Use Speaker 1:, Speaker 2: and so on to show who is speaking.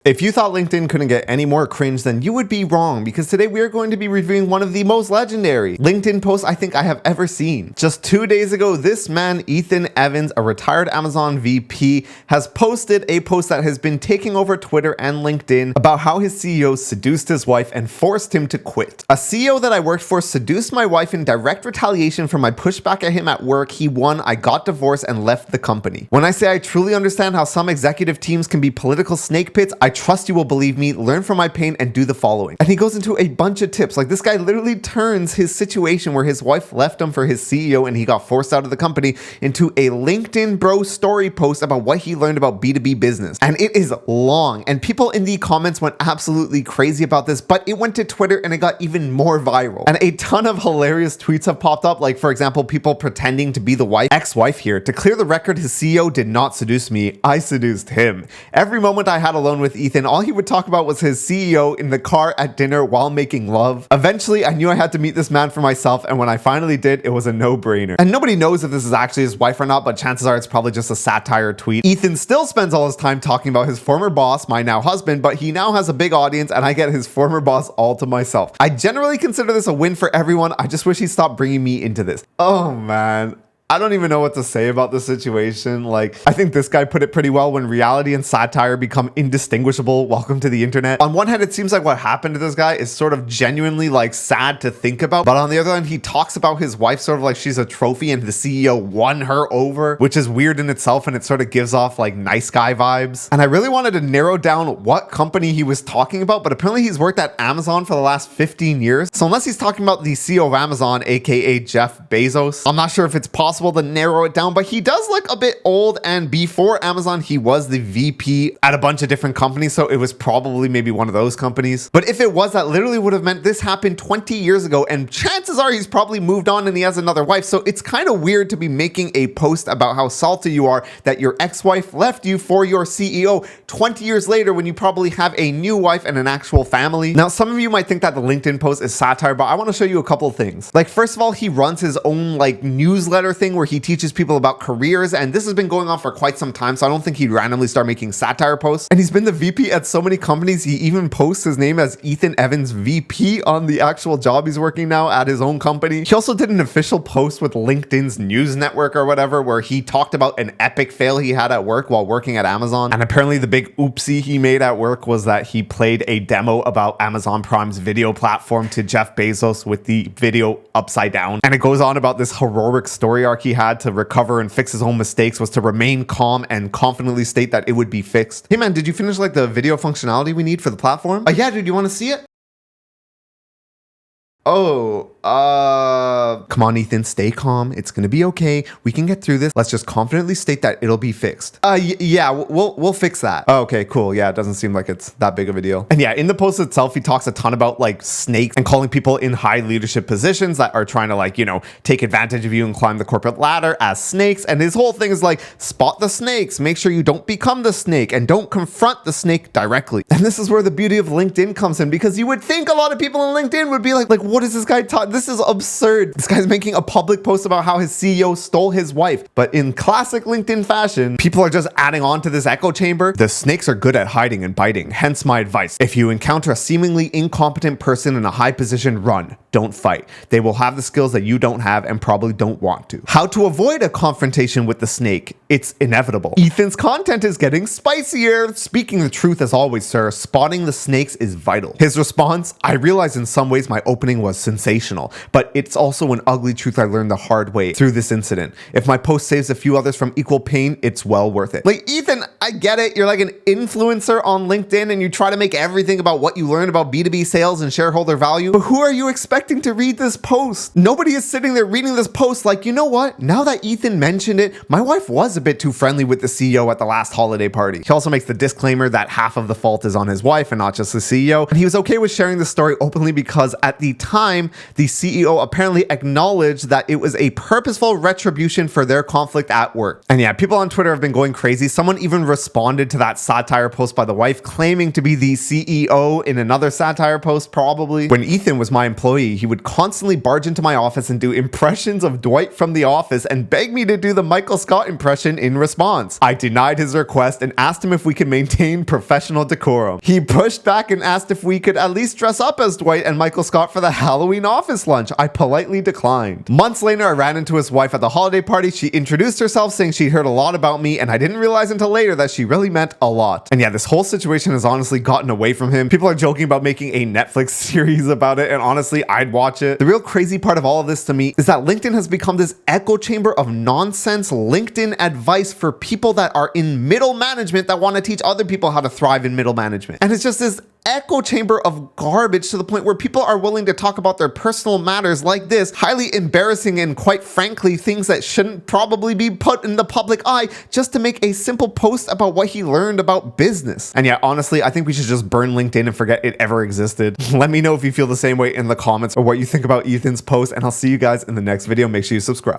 Speaker 1: If you thought LinkedIn couldn't get any more cringe, then you would be wrong, because today we are going to be reviewing one of the most legendary LinkedIn posts I think I have ever seen. Just 2 days ago, this man, Ethan Evans, a retired Amazon VP, has posted a post that has been taking over Twitter and LinkedIn about how his CEO seduced his wife and forced him to quit. A CEO that I worked for seduced my wife in direct retaliation for my pushback at him at work. He won, I got divorced, and left the company. When I say I truly understand how some executive teams can be political snake pits, I trust you will believe me. Learn from my pain and do the following. And he goes into a bunch of tips. Like, this guy literally turns his situation where his wife left him for his CEO and he got forced out of the company into a LinkedIn bro story post about what he learned about B2B business. And it is long, and people in the comments went absolutely crazy about this, but it went to Twitter and it got even more viral. And a ton of hilarious tweets have popped up. Like, for example, people pretending to be the ex-wife here. To clear the record, his CEO did not seduce me. I seduced him. Every moment I had alone with Ethan, all he would talk about was his CEO in the car at dinner while making love. Eventually, I knew I had to meet this man for myself, and when I finally did, it was a no-brainer. And nobody knows if this is actually his wife or not, but chances are it's probably just a satire tweet. Ethan still spends all his time talking about his former boss, my now husband, but he now has a big audience and I get his former boss all to myself. I generally consider this a win for everyone. I just wish he stopped bringing me into this. Oh man. I don't even know what to say about the situation. Like, I think this guy put it pretty well: when reality and satire become indistinguishable, welcome to the internet. On one hand, it seems like what happened to this guy is sort of genuinely like sad to think about. But on the other hand, he talks about his wife sort of like she's a trophy and the CEO won her over, which is weird in itself. And it sort of gives off like nice guy vibes. And I really wanted to narrow down what company he was talking about, but apparently he's worked at Amazon for the last 15 years. So unless he's talking about the CEO of Amazon, aka Jeff Bezos, I'm not sure if it's possible to narrow it down, but he does look a bit old, and before Amazon he was the VP at a bunch of different companies, so it was probably maybe one of those companies. But if it was, that literally would have meant this happened 20 years ago, and chances are he's probably moved on and he has another wife. So it's kind of weird to be making a post about how salty you are that your ex-wife left you for your CEO 20 years later when you probably have a new wife and an actual family. Now, some of you might think that the LinkedIn post is satire, but I want to show you a couple of things. Like, first of all, he runs his own like newsletter thing where he teaches people about careers, and this has been going on for quite some time, so I don't think he'd randomly start making satire posts. And he's been the VP at so many companies, he even posts his name as Ethan Evans VP on the actual job he's working now at his own company. He also did an official post with LinkedIn's news network or whatever, where he talked about an epic fail he had at work while working at Amazon. And apparently the big oopsie he made at work was that he played a demo about Amazon Prime's video platform to Jeff Bezos with the video upside down. And it goes on about this heroic story arc he had to recover and fix his own mistakes was to remain calm and confidently state that it would be fixed. Hey man, did you finish like the video functionality we need for the platform? Yeah, dude, you want to see it? Come on, Ethan, stay calm. It's gonna be okay. We can get through this. Let's just confidently state that it'll be fixed. Yeah, we'll fix that. Oh, okay, cool. Yeah, it doesn't seem like it's that big of a deal. And yeah, in the post itself, he talks a ton about like snakes and calling people in high leadership positions that are trying to like, you know, take advantage of you and climb the corporate ladder as snakes. And his whole thing is like, spot the snakes, make sure you don't become the snake, and don't confront the snake directly. And this is where the beauty of LinkedIn comes in, because you would think a lot of people on LinkedIn would be like what is this guy talking? This is absurd. This guy's making a public post about how his CEO stole his wife. But in classic LinkedIn fashion, people are just adding on to this echo chamber. The snakes are good at hiding and biting. Hence my advice. If you encounter a seemingly incompetent person in a high position, run. Don't fight. They will have the skills that you don't have and probably don't want to. How to avoid a confrontation with the snake? It's inevitable. Ethan's content is getting spicier. Speaking the truth as always, sir. Spotting the snakes is vital. His response: I realize in some ways my opening was sensational, but it's also an ugly truth I learned the hard way through this incident. If my post saves a few others from equal pain, it's well worth it. Like, Ethan, I get it. You're like an influencer on LinkedIn and you try to make everything about what you learn about B2B sales and shareholder value. But who are you expecting to read this post? Nobody is sitting there reading this post like, you know what? Now that Ethan mentioned it, my wife was a bit too friendly with the CEO at the last holiday party. He also makes the disclaimer that half of the fault is on his wife and not just the CEO. And he was okay with sharing the story openly because at the time, the CEO apparently acknowledged that it was a purposeful retribution for their conflict at work. And yeah, people on Twitter have been going crazy. Someone even responded to that satire post by the wife, claiming to be the CEO in another satire post probably. When Ethan was my employee, he would constantly barge into my office and do impressions of Dwight from The Office and beg me to do the Michael Scott impression in response. I denied his request and asked him if we could maintain professional decorum. He pushed back and asked if we could at least dress up as Dwight and Michael Scott for the Halloween office lunch. I politely declined. Months later, I ran into his wife at the holiday party. She introduced herself saying she'd heard a lot about me, and I didn't realize until later that she really meant a lot. And yeah, this whole situation has honestly gotten away from him. People are joking about making a Netflix series about it, and honestly, I'd watch it. The real crazy part of all of this to me is that LinkedIn has become this echo chamber of nonsense LinkedIn advice for people that are in middle management that want to teach other people how to thrive in middle management. And it's just this echo chamber of garbage to the point where people are willing to talk about their personal matters like this, highly embarrassing and quite frankly things that shouldn't probably be put in the public eye, just to make a simple post about what he learned about business. And yeah, honestly, I think we should just burn LinkedIn and forget it ever existed. Let me know if you feel the same way in the comments or what you think about Ethan's post, and I'll see you guys in the next video. Make sure you subscribe.